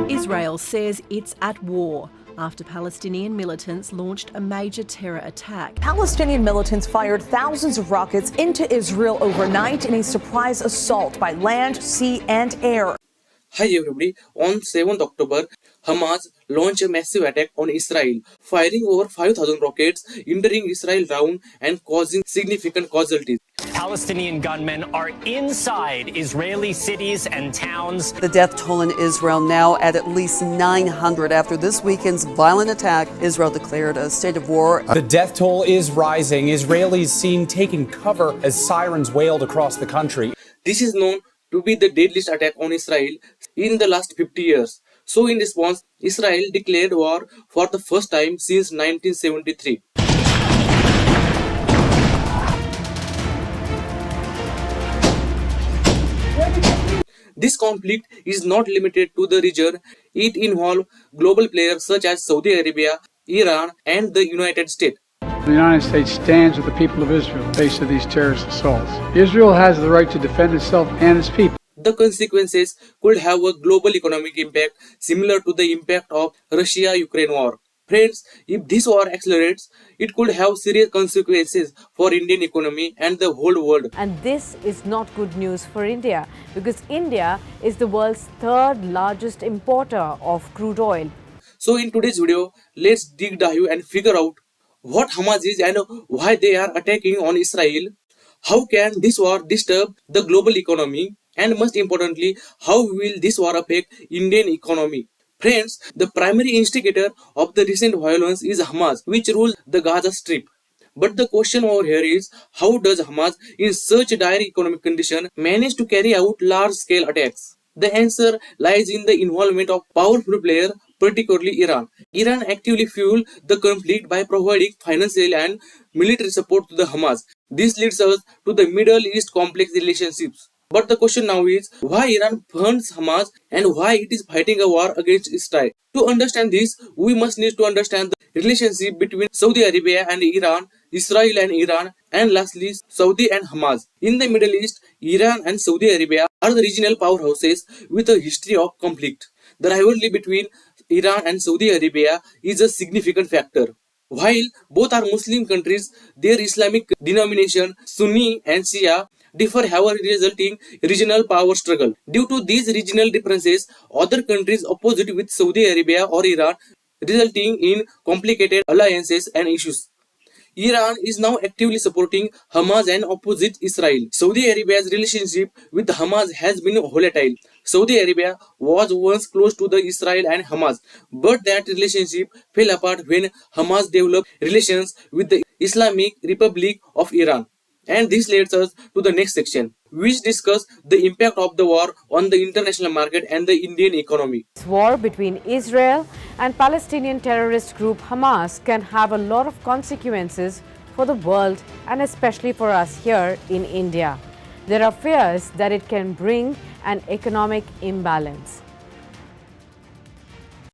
Israel says it's at war after Palestinian militants launched a major terror attack. Palestinian militants fired thousands of rockets into Israel overnight in a surprise assault by land, sea, and air. Hi everybody, on 7th October, Hamas launched a massive attack on Israel, firing over 5,000 rockets, entering Israel round and causing significant casualties. Palestinian gunmen are inside Israeli cities and towns. The death toll in Israel now at least 900 after this weekend's violent attack. Israel declared a state of war. The death toll is rising. Israelis seen taking cover as sirens wailed across the country. This is known to be the deadliest attack on Israel in the last 50 years. So in response, Israel declared war for the first time since 1973. This conflict is not limited to the region. It involves global players such as Saudi Arabia, Iran, and the United States. The United States stands with the people of Israel in the face of these terrorist assaults. Israel has the right to defend itself and its people. The consequences could have a global economic impact similar to the impact of Russia-Ukraine war. Friends, if this war accelerates, it could have serious consequences for Indian economy and the whole world. And this is not good news for India, because India is the world's third largest importer of crude oil. So in today's video, let's dive and figure out what Hamas is and why they are attacking on Israel. How can this war disturb the global economy? And most importantly, how will this war affect Indian economy? Friends, the primary instigator of the recent violence is Hamas, which rules the Gaza Strip. But the question over here is, how does Hamas, in such dire economic condition, manage to carry out large-scale attacks? The answer lies in the involvement of powerful players, particularly Iran. Iran actively fueled the conflict by providing financial and military support to the Hamas. This leads us to the Middle East complex relationships. But the question now is, why Iran funds Hamas and why it is fighting a war against Israel? To understand this, we must need to understand the relationship between Saudi Arabia and Iran, Israel and Iran, and lastly, Saudi and Hamas. In the Middle East, Iran and Saudi Arabia are the regional powerhouses with a history of conflict. The rivalry between Iran and Saudi Arabia is a significant factor. While both are Muslim countries, their Islamic denomination, Sunni and Shia, differ, however, resulting regional power struggle. Due to these regional differences, other countries opposite with Saudi Arabia or Iran, resulting in complicated alliances and issues. Iran is now actively supporting Hamas and opposite Israel. Saudi Arabia's relationship with Hamas has been volatile. Saudi Arabia was once close to the Israel and Hamas, but that relationship fell apart when Hamas developed relations with the Islamic Republic of Iran. And this leads us to the next section, which discuss the impact of the war on the international market and the Indian economy. This war between Israel and Palestinian terrorist group Hamas can have a lot of consequences for the world and especially for us here in India. There are fears that it can bring an economic imbalance.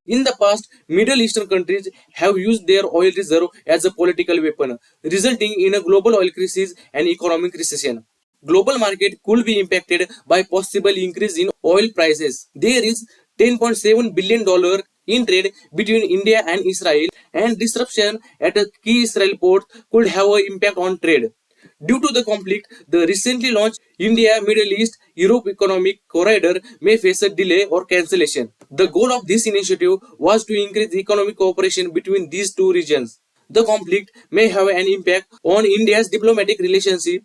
In the past, Middle Eastern countries have used their oil reserve as a political weapon, resulting in a global oil crisis and economic recession. Global market could be impacted by possible increase in oil prices. There is $10.7 billion in trade between India and Israel, and disruption at a key Israel port could have an impact on trade. Due to the conflict, the recently launched India-Middle East-Europe Economic Corridor may face a delay or cancellation. The goal of this initiative was to increase economic cooperation between these two regions. The conflict may have an impact on India's diplomatic relationship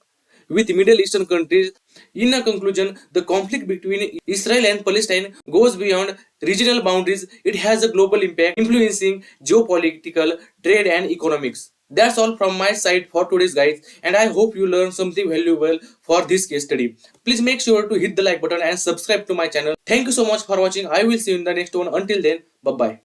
with Middle Eastern countries. In a conclusion, the conflict between Israel and Palestine goes beyond regional boundaries. It has a global impact, influencing geopolitical, trade and economics. That's all from my side for today's guys, and I hope you learned something valuable for this case study. Please make sure to hit the like button and subscribe to my channel. Thank you so much for watching. I will see you in the next one. Until then, bye bye.